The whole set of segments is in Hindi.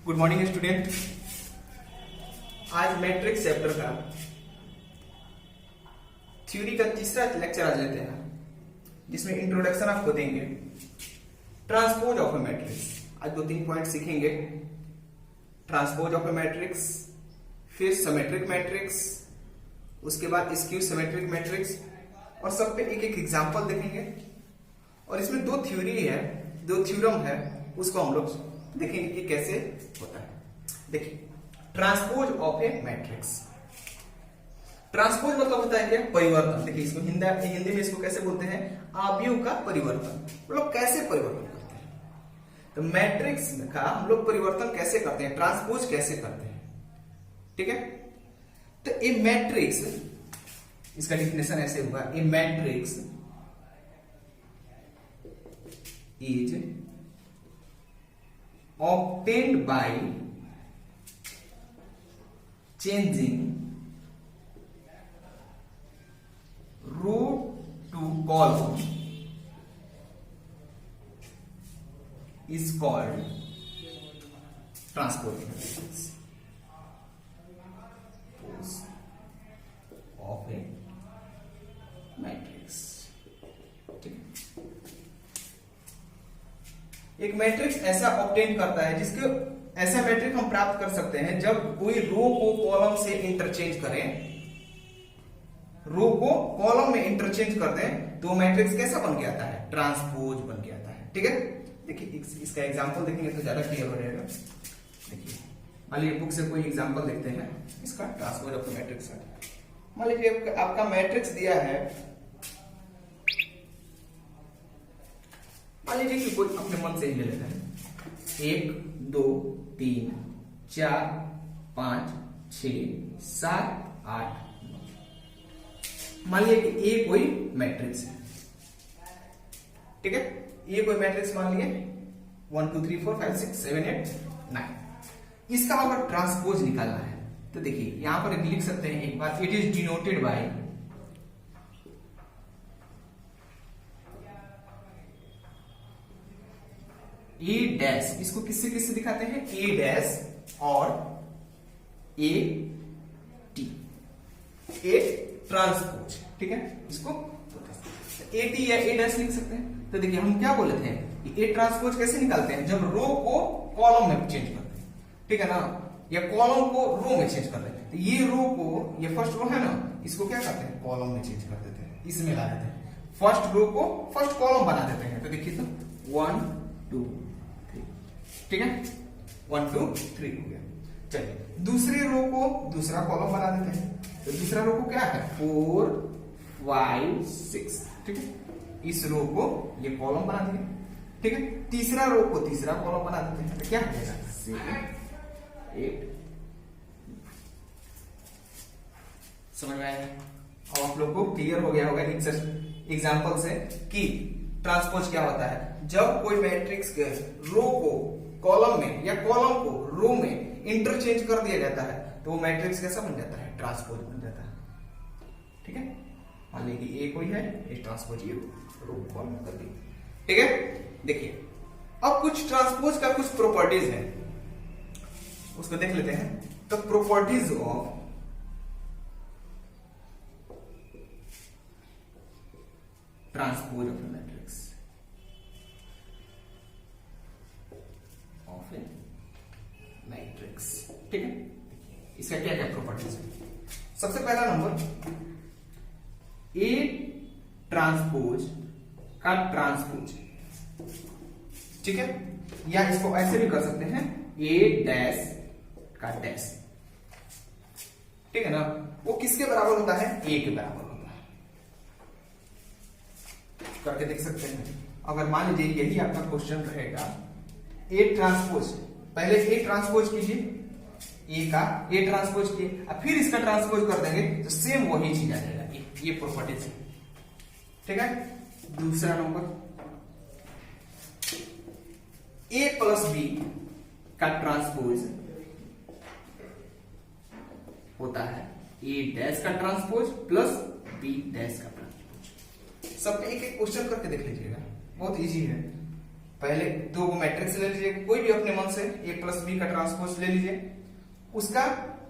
Good morning student. आज मैट्रिक्स चैप्टर का थ्योरी का तीसरा लेक्चर आज लेते हैं, जिसमें इंट्रोडक्शन आपको देंगे ट्रांसपोज ऑफ ए मैट्रिक्स। आज 2-3 पॉइंट सीखेंगे। ट्रांसपोज ऑफ ए मैट्रिक्स, फिर सिमेट्रिक मैट्रिक्स, उसके बाद स्क्यू सिमेट्रिक मैट्रिक्स, और सब पे एक एक एग्जांपल देखेंगे। और इसमें 2 थ्योरी है, 2 थ्योरम है, उसको हम लोग देखेंगे कि कैसे होता है। देखिए, transpose of a matrix. Transpose मतलब होता है क्या? परिवर्तन। देखिए, इसको हिंदी में इसको कैसे बोलते हैं? अवयव का परिवर्तन। मतलब कैसे परिवर्तन करते हैं, तो मैट्रिक्स का हम लोग परिवर्तन कैसे करते हैं, ट्रांसपोज कैसे करते हैं। ठीक है, तो ए मैट्रिक्स, इसका डिफिनेशन ऐसे हुआ, A matrix is obtained by changing row to column is called transpose matrix of a matrix। एक मैट्रिक्स ऐसा ऑब्टेन करता है जिसके ऐसा मैट्रिक्स हम प्राप्त कर सकते हैं जब कोई रो को कॉलम से इंटरचेंज करें, रो को कॉलम में इंटरचेंज कर दें, तो मैट्रिक्स कैसा बन के आता है? ट्रांसपोज बन के आता है। ठीक है, देखिए इसका एग्जांपल देखेंगे तो ज्यादा क्लियर हो जाएगा। देखिए, मान लीजिए बुक से कोई एग्जांपल देखते हैं इसका, ट्रांसपोज ऑफ मैट्रिक्स है। मान लीजिए आपका मैट्रिक्स दिया है, मान लीजिए कि कोई अपने मन से ही ले लेते हैं 1 2 3 4 5 6 7 8 9। मान लीजिए कि ये कोई मैट्रिक्स है। ठीक है, ये कोई मैट्रिक्स मान लिए 1 2 3 4 5 6 7 8 9। इसका अगर ट्रांसपोज निकालना है तो देखिए यहां पर लिख सकते हैं एक बार, it is denoted by A dash. इसको किससे किससे दिखाते हैं? ए डैश और ए टी, ए ट्रांसपोज। ठीक है, इसको ए टी या ए डैश लिख सकते हैं। तो देखिए हम क्या बोले थे कि ए ट्रांसपोज कैसे निकालते हैं? जब रो को कॉलम में चेंज करते हैं, ठीक है ना, या कॉलम को रो में चेंज कर देते हैं। तो ये रो को, ये फर्स्ट रो है ना, इसको क्या करते हैं? कॉलम में चेंज कर देते हैं, इसमें ला देते हैं। फर्स्ट रो को फर्स्ट कॉलम बना देते हैं। तो देखिए तो 1 2 3, ठीक है, 1 2 3 हो गया। चलिए दूसरी रो को दूसरा कॉलम बना देते हैं। तो दूसरा रो को क्या है? 4 5 6। ठीक है, इस रो को ये कॉलम बना दिए। ठीक है, तीसरा रो को तीसरा कॉलम बना देते हैं। तो क्या हो जाएगा? 7 8। समझ में आया? अब आप लोग को क्लियर हो गया होगा एग्जांपल से कि ट्रांसपोज क्या होता है। जब कोई मैट्रिक्स के रो को कॉलम में या कॉलम को रो में इंटरचेंज कर दिया जाता है तो वो मैट्रिक्स कैसा बन जाता है? ट्रांसपोज बन जाता है। ठीक है, मान लीजिए कि ए कोई है, ये ट्रांसपोज ये रो कॉलम कर दी। ठीक है, देखिए अब कुछ ट्रांसपोज का कुछ प्रॉपर्टीज है, उसको देख लेते हैं। तो properties of transpose of matrix of a matrix. ठीक है, इसका क्या क्या प्रॉपर्टीज है? सबसे पहला नंबर, ए ट्रांसपोज का ट्रांसपोज। ठीक है, या इसको ऐसे भी कर सकते हैं, ए डैश का डैश। ठीक है ना, वो किसके बराबर होता है? ए के बराबर होता है। करके देख सकते हैं। अगर मान लीजिए यही आपका क्वेश्चन रहेगा, ए ट्रांसपोज, पहले ए ट्रांसपोज कीजिए, ए का ए ट्रांसपोज किए, अब फिर इसका ट्रांसपोज कर देंगे तो सेम वही चीज आ जाएगा। ये प्रॉपर्टीज है। ठीक है, दूसरा नंबर, ए प्लस बी का ट्रांसपोज होता है ए डैश का ट्रांसपोज प्लस बी डैश का ट्रांसपोज। सब पे एक एक क्वेश्चन करके देख लीजिएगा, बहुत इजी है। पहले दो मैट्रिक्स ले लीजिए, कोई भी अपने मन से, ए प्लस बी का ट्रांसपोज ले लीजिए, उसका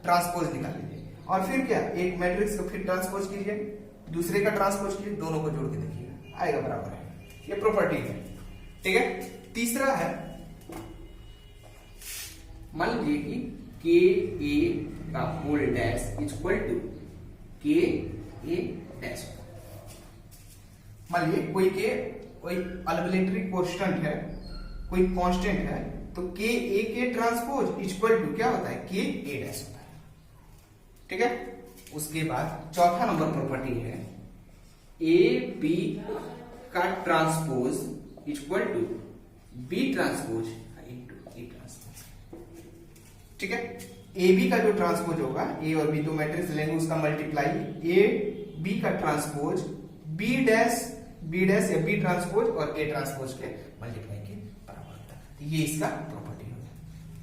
ट्रांसपोज निकाल लीजिए, और फिर क्या, एक मैट्रिक्स को फिर ट्रांसपोज कीजिए, दूसरे का ट्रांसपोज कीजिए, दोनों को जोड़ के देखिए आएगा बराबर है। ये प्रॉपर्टी है, ठीक है। तीसरा है, मान लीजिए कि के ए का होल डैश इक्वल टू के ए डैश। मान लीजिए कोई अल्बिलेटरी कांस्टेंट है, कोई कांस्टेंट है, तो के ए के ट्रांसपोज इक्वल टू क्या होता है, के ए डैश होता है, ठीक है। उसके बाद चौथा नंबर प्रॉपर्टी है ए बी का transpose equal to B transpose into A transpose, ठीक है। ए बी का जो ट्रांसपोज होगा, ए और बी दो मैट्रिक्स लेंगे, उसका मल्टीप्लाई ए बी का ट्रांसपोज बी डैश या बी ट्रांसपोज और ए ट्रांसपोज के मल्टीप्लाई के बराबर होता है। ये इसका प्रॉपर्टी होता है,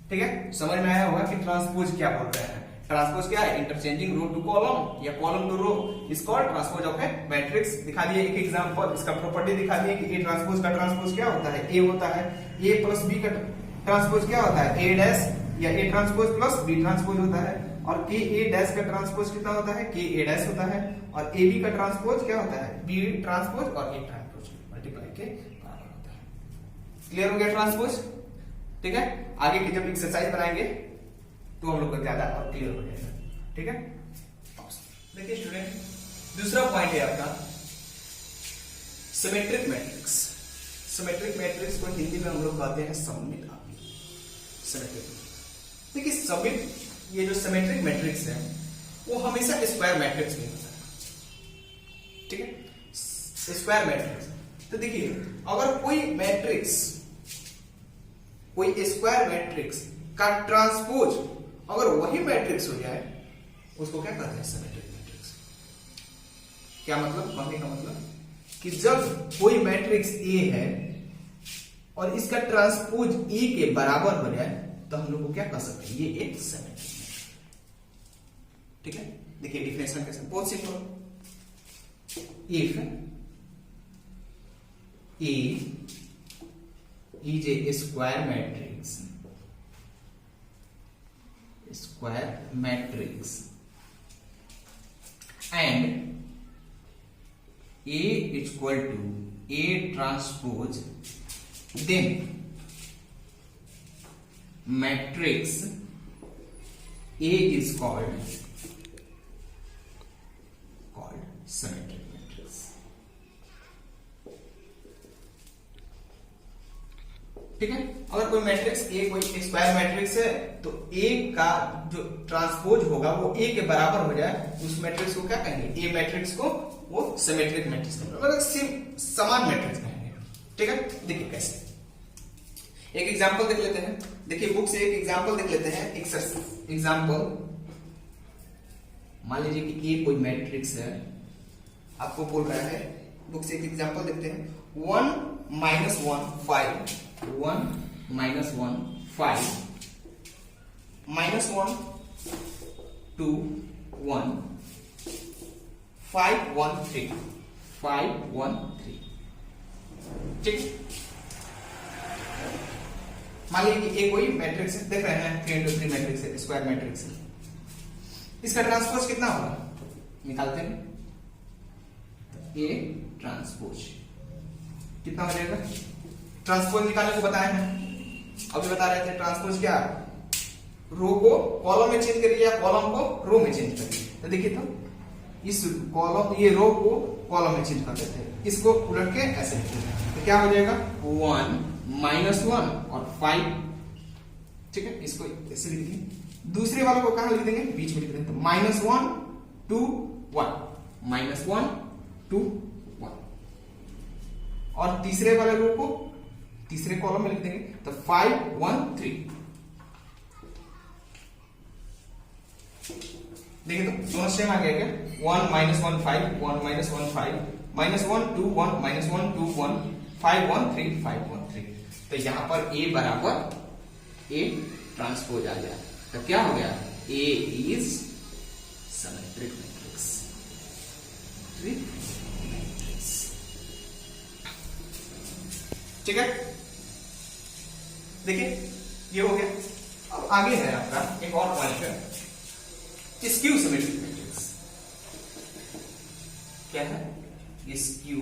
ठीक है। समझ में आया होगा कि ट्रांसपोज क्या बोल रहे हैं। ट्रांसपोज क्या है, इंटरचेंजिंग रो टू कॉलम या column to row is called transpose of a matrix. दिखा दिए एक एग्जांपल, इसका प्रॉपर्टी दिखा दिए कि ए ट्रांसपोज का ट्रांसपोज क्या होता है, ए होता है, ए प्लस बी का ट्रांसपोज क्या होता है, ए डैश या A transpose plus B transpose होता है, और के ए डैश का ट्रांसपोज कितना होता है, के ए डैश होता है, और ए बी का ट्रांसपोज क्या होता है, बी ट्रांसपोज और ए ट्रांसपोज मल्टीप्लाई के बराबर होता है। क्लियर हो गया ट्रांसपोज, ठीक है। आगे की जब एक्सरसाइज बनाएंगे तो हम लोग को ज्यादा और क्लियर हो जाएगा, ठीक है। देखिए स्टूडेंट, दूसरा पॉइंट है आपका सिमेट्रिक मैट्रिक्स। सिमेट्रिक मैट्रिक्स को हिंदी में हम लोग कहते हैं सममित आव्यूह। सिमेट्रिक, देखिए सममित, ये जो सिमेट्रिक मैट्रिक्स है वो हमेशा स्क्वायर मैट्रिक्स नहीं होता है, ठीक है। स्क्वायर मैट्रिक्स, तो देखिए अगर कोई मैट्रिक्स, कोई स्क्वायर मैट्रिक्स का ट्रांसपोज अगर वही मैट्रिक्स हो जाए, उसको क्या कहते हैं, सिमेट्रिक मैट्रिक्स। क्या मतलब, कहने का मतलब कि जब कोई मैट्रिक्स ए है और इसका ट्रांसपोज ए के बराबर हो जाए, तो हम लोग को क्या कह सकते हैं, ये एक सिमेट्रिक मैट्रिक्स, ठीक है। देखिए डिफिनेशन कैसे, बहुत simple. If A is a square matrix and A equal to A transpose, then matrix A is called symmetric matrix, ठीक है। अगर कोई मैट्रिक्स ए, कोई स्क्वायर मैट्रिक्स है, तो ए का जो ट्रांसपोज होगा वो ए के बराबर हो जाए, उस मैट्रिक्स को क्या कहेंगे, ए मैट्रिक्स को वो सिमेट्रिक मैट्रिक्स कहेंगे, मतलब समान मैट्रिक्स कहेंगे, ठीक है। देखिए कैसे, एक एग्जांपल देख लेते हैं। देखिए बुक से एक एग्जांपल देख लेते हैं। एग्जांपल, मान लीजिए कि ए कोई मैट्रिक्स है, आपको बोल रहा है, बुक से एक एग्जांपल देखते हैं। 1 - 1 5 1 - 1 5 -1 2 1 5 1 3 5 1 3, ठीक। मान लीजिए कि ए कोई मैट्रिक्स है, देख रहे हैं 3 into 3 मैट्रिक्स है, स्क्वायर मैट्रिक्स है। इसका ट्रांसपोज कितना होगा, निकालते हैं। ए ट्रांसपोज कितना हो जाएगा, ट्रांसपोज निकालने को बताए हैं, अभी बता रहे थे। ट्रांसपोज क्या, रो को कॉलम में चेंज करिए या कॉलम को रो में चेंज करिए। तो देखिए, तो इस कॉलम, ये रो को कॉलम में चेंज कर देते हैं, इसको उलट के ऐसे लिखते हैं, तो क्या हो जाएगा 1 - 1 और 5, ठीक है। इसको ऐसे लिख देंगे, दूसरे वाले को कहां लिख देंगे, बीच में लिख देंगे। तो -1 2 1 -1 2 1, और तीसरे वाले रो को तीसरे कॉलम में लिख देंगे, तो 5 1 3। देखिए तो दोनों सेम आ गया क्या, 1 - 1 5 1 - 1 5 -1 2 1 -1 2 1 5 1 3 5 1 3। तो यहां पर A बराबर A ट्रांसपोज आ गया, तो क्या हो गया, A इज सिमेट्रिक मैट्रिक्स, ठीक है। देखिए ये हो गया। अब आगे है आपका एक और पॉइंट है, स्क्यू सिमेट्रिक मैट्रिक्स। क्या है? Skew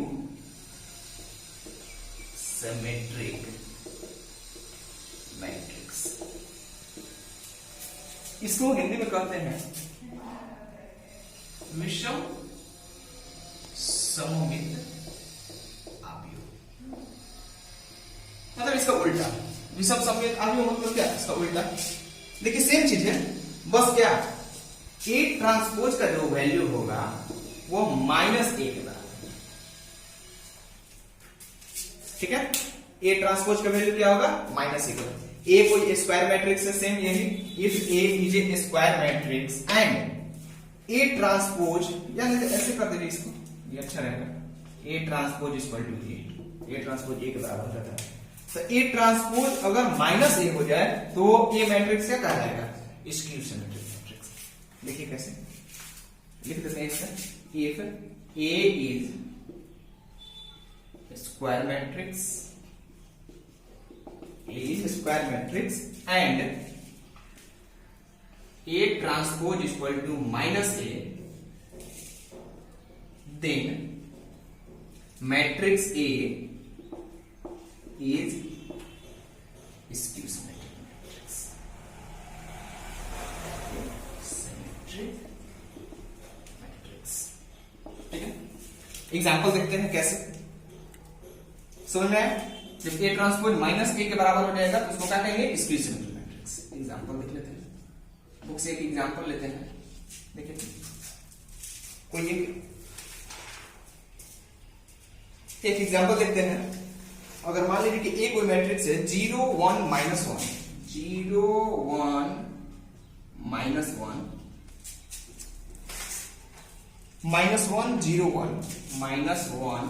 symmetric matrix. इसको हिंदी में कहते हैं विषम सममित आव्यूह, मतलब इसका उल्टा। विषम सममित आव्यूह मतलब क्या? इसका उल्टा। देखिए सेम चीज है, बस क्या ए ट्रांसपोज का जो वैल्यू होगा वो -a के बराबर है। ठीक है, ए ट्रांसपोज का वैल्यू क्या होगा? -a के बराबर। ए कोई स्क्वायर मैट्रिक्स है, सेम यही, if A is a square matrix and A transpose, या ऐसे कर देंगे इसको, ये अच्छा रहेगा, A transpose equal to A transpose A के बराबर हो जाता है। तो ए ट्रांसपोज अगर -a हो जाए तो ए मैट्रिक्स क्या कहलाएगा? Skew symmetric matrix. देखिए कैसे लिख देते हैं इसका, if A is square matrix, A is a square matrix and A transpose is equal to -a, then matrix A is skew symmetric matrix. Symmetric matrix। ठीक है, एग्जाम्पल देखते हैं कैसे समझ में आया। जब ए ट्रांसपोज -a के बराबर हो जाएगा तो उसको क्या कहेंगे? Skew symmetric matrix. एग्जांपल देख लेते हैं, बुक से एक एग्जांपल लेते हैं। देखिए कोई एक एग्जांपल देखते हैं। अगर मान लीजिए कि ए कोई मैट्रिक्स है 0 1 -1 0 1 -1 -1 0 1 -1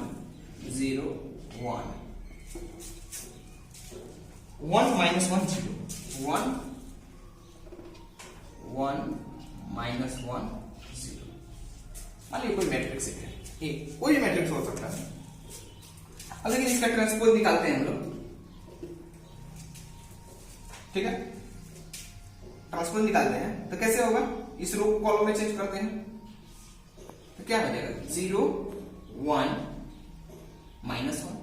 0 1 1 -1 0 1 1 -1 0। मान लीजिए कोई मैट्रिक्स है ए, कोई भी मैट्रिक्स हो सकता है। अब लेकिन इसका ट्रांसपोज निकालते हैं हम लोग। ठीक है, ट्रांसपोज निकालते हैं तो कैसे होगा? इस रो को कॉलम में चेंज करते हैं तो क्या हो जाएगा? 0 1 -1।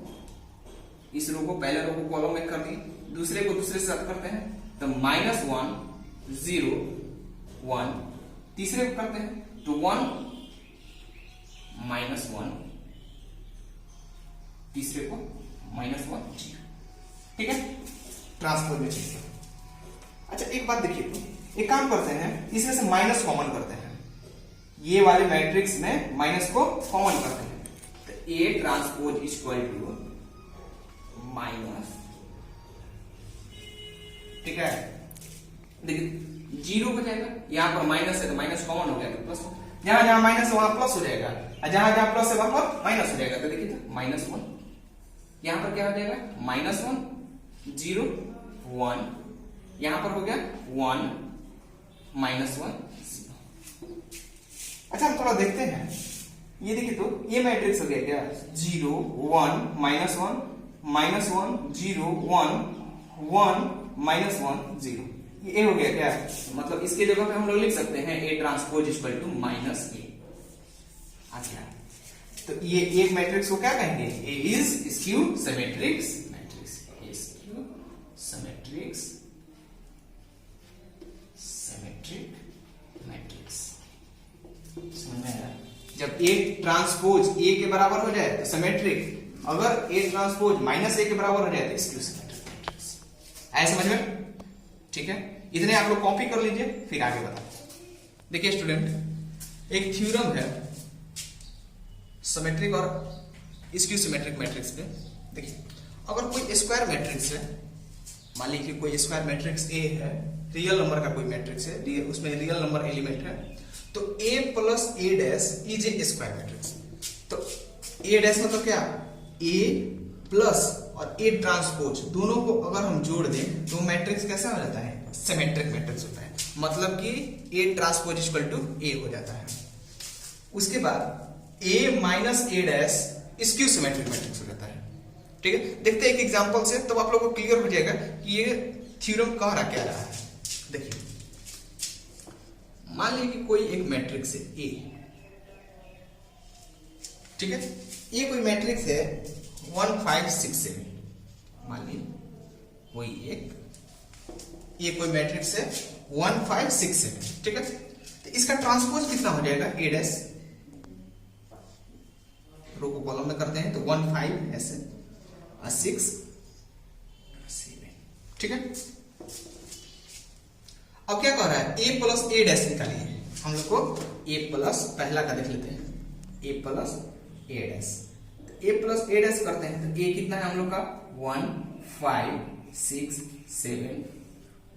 इस रो को पहले रो को कॉलम में कर दिए, दूसरे को दूसरे से रद्द करते हैं तो -1 0 1, तीसरे को करते हैं तो 1 -1, तीसरे को -1 0। ठीक है, ट्रांसपोज में चेंज। अच्छा एक बात देखिए, तो एक काम करते हैं, इसमें से माइनस कॉमन करते हैं, ये वाले मैट्रिक्स में माइनस को कॉमन करते हैं तो A transpose equal to minus. ठीक है, देखिए 0 हो जाएगा, यहां पर माइनस है तो माइनस कॉमन हो गया तो प्लस, जहां जहां माइनस है वहां प्लस हो जाएगा, और जहां जहां प्लस है वहां पर माइनस हो जाएगा। तो देखिए तो -1, यहां पर क्या हो जाएगा? -1 0 1, यहां पर हो गया 1 -1 0। अच्छा हम थोड़ा देखते हैं, ये देखिए तो ये मैट्रिक्स हो गया क्या? 0 1 -1 -1 0 1 1 -1 0, ये हो गया क्या? मतलब इसके जगह पे हम लोग लिख सकते हैं A transpose equal to -a। अच्छा तो ये एक मैट्रिक्स को क्या कहेंगे? A is skew symmetric matrix. Skew symmetric matrix. समझ में आया? जब ए ट्रांसपोज ए के बराबर हो जाए तो सिमेट्रिक, अगर ए ट्रांसपोज -a के बराबर हो जाए तो स्क्यू सिमेट्रिक मैट्रिक्स। आया समझ में? ठीक है, इतने आप लोग कॉपी कर लीजिए, फिर आगे बताओ। देखिए स्टूडेंट, एक थ्योरम है सिमेट्रिक और स्क्यू सिमेट्रिक मैट्रिक्स पे। देखिए अगर कोई स्क्वायर मैट्रिक्स है, मान लीजिए कोई स्क्वायर मैट्रिक्स ए है, रियल नंबर का कोई मैट्रिक्स है, उसमें रियल नंबर एलिमेंट है, तो a plus a dash is a square matrix. तो a डैश मतलब क्या? a प्लस और a ट्रांसपोज दोनों को अगर हम जोड़ दें तो मैट्रिक्स कैसा हो जाता है? सिमेट्रिक मैट्रिक्स होता है, मतलब कि a transpose equal to a हो जाता है। उसके बाद a minus a dash skew symmetric matrix हो जाता है। ठीक है, देखते हैं एक एग्जांपल से, तब आप लोगों को क्लियर हो जाएगा कि ये थ्योरम कह रहा क्या रहा है। देखिए, मान लीजिए कि कोई एक मैट्रिक्स है ए, ठीक है, ये कोई मैट्रिक्स है 1 5 6 7, मान लीजिए कोई एक ये कोई मैट्रिक्स है 1 5 6 7, ठीक है, तो इसका ट्रांसपोज कितना हो जाएगा ए डैश, रो को कॉलम में करते हैं तो 1 5 ऐसे 6 7, ठीक है। अब क्या कह रहा है, a प्लस ए डैश निकालिए, हम लोग को a प्लस पहला का देख लेते हैं, a plus A dash, a plus A dash करते हैं तो a कितना है हम लोग का 1 5 6 7,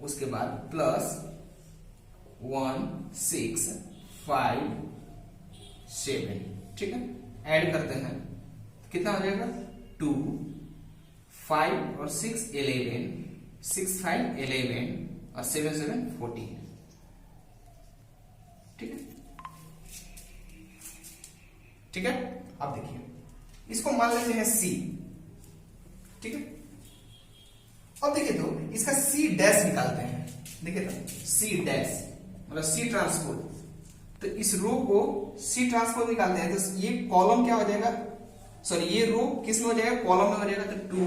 उसके बाद प्लस 1 6 5 7, ठीक है, ऐड करते हैं कितना हो जाएगा 2 5 और 6 11, 6 5 11 और 7 7 14, ठीक है, ठीक है। अब देखिए इसको मान लेते हैं c, ठीक है। अब देखिए तो इसका c डैश निकालते हैं, देखिए तो c डैश मतलब c ट्रांसपोज, तो इस रो को c ट्रांसपोज निकालते हैं तो ये कॉलम क्या हो जाएगा, सॉरी ये रो किस में हो जाएगा, कॉलम में हो जाएगा, तो 2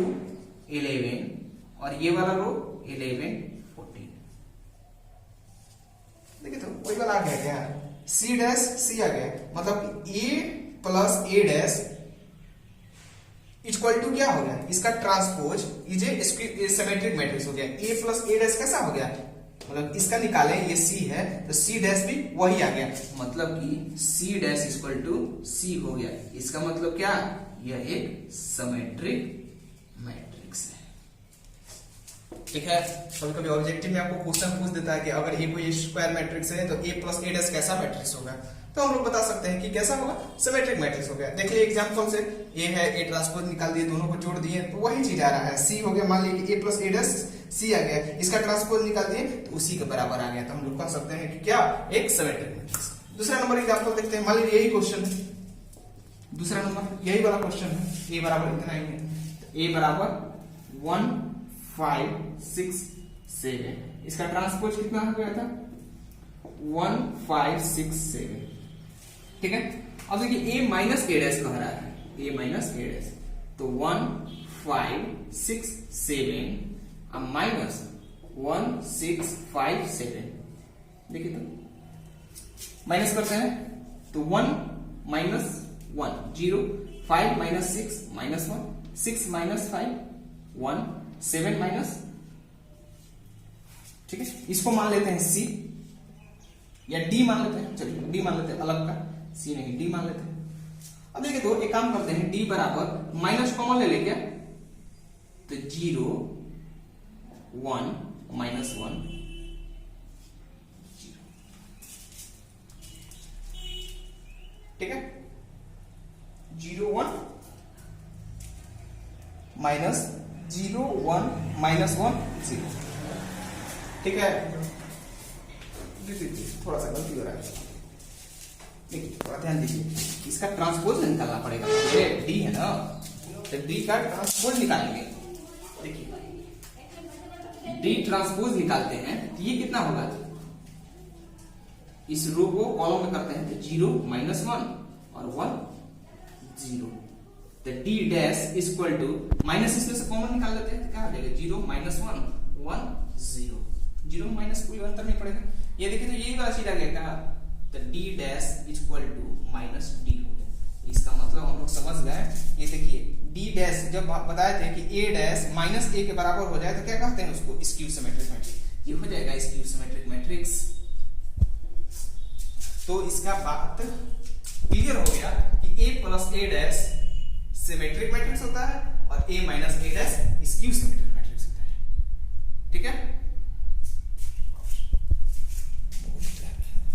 11 और ये वाला रो 11 14, देखिए तो वही वाला आ गया क्या, c डैश c आ गया, मतलब a plus A dash equal to क्या हो गया, इसका ट्रांसपोज ये सिमेट्रिक मैट्रिक्स हो गया, a प्लस ए डैश कैसा हो गया, मतलब इसका निकाले ये c है तो c डैश भी वही आ गया, मतलब कि c dash equal to c हो गया, इसका मतलब क्या, यह एक सिमेट्रिक मैट्रिक्स है, ठीक है। कभी कभी ऑब्जेक्टिव में आपको क्वेश्चन पूछ देता है कि अगर ये कोई स्क्वायर मैट्रिक्स है तो a प्लस ए डैश कैसा मैट्रिक्स होगा, तो हम लोग बता सकते हैं कि कैसा होगा, सिमेट्रिक मैट्रिक्स हो गया। देखिए एग्जांपल से ए है, ए ट्रांसपोज निकाल दिए, दोनों को जोड़ दिए तो वही चीज आ रहा है, सी हो गया, मान लीजिए कि ए प्लस ए डैश सी आ गया, इसका ट्रांसपोज निकाल दिए तो उसी के बराबर आ गया, तो हम लोग कह सकते हैं कि क्या, एक सिमेट्रिक मैट्रिक्स। दूसरा नंबर एग्जांपल देखते हैं, मान लीजिए यही क्वेश्चन है, दूसरा नंबर यही वाला क्वेश्चन है, ए बराबर इतना ही है, ए बराबर 1 5 6 7, इसका ट्रांसपोज कितना हो गया था 1 5 6 7, ठीक है। अब देखिए a माइनस ए डैश कह रहा है, a माइनस ए डैश, तो 1 5 6 7 माइनस 1 6 5 7, देखिए तो माइनस करते हैं तो 1 minus 1 0, 5 minus 6 minus 1, 6 minus 5 1, 7 minus, ठीक है। इसको मान लेते हैं c या d मान लेते हैं, चलिए d मान लेते हैं, अलग का c नहीं d मान लेते हैं। अब देखिए तो एक काम करते हैं, d बराबर माइनस कॉमन ले ले क्या, तो 0 1 माइनस 1 0, ठीक है, 0 1 माइनस 0 1 माइनस 1 0, ठीक है। थोड़ा सा गलती हो रहा है, देखिए थोड़ा ध्यान दीजिए, इसका ट्रांसपोज निकालना पड़ेगा, ये डी है ना, तो डी का ट्रांसपोज निकालेंगे, देखिए डी ट्रांसपोज निकालते हैं तो ये कितना होगा, इस रो को कॉलम में करते हैं तो 0 माइनस 1 और 1 0, तो D dash equal to minus, इसमें से कॉमन निकाल लेते हैं तो क्या हो जाएगा 0 माइनस 1 1 0, 0 माइनस कोई अंतर नहीं पड़ेगा, ये देखिए तो यही वाला चीज आ गया क्या, तो D dash equal to minus D हो गया, इसका मतलब हम लोग समझ गए। ये देखिए डी डैश जब बताए थे कि ए डैश माइनस ए के बराबर हो जाए तो क्या कहते हैं उसको, स्क्यू सिमेट्रिक मैट्रिक्स, ये हो जाएगा स्क्यू सिमेट्रिक मैट्रिक्स। तो इसका बात क्लियर हो गया कि ए plus A dash symmetric matrix होता है और ए माइनस ए डैश स्क्यू सिमेट्रिक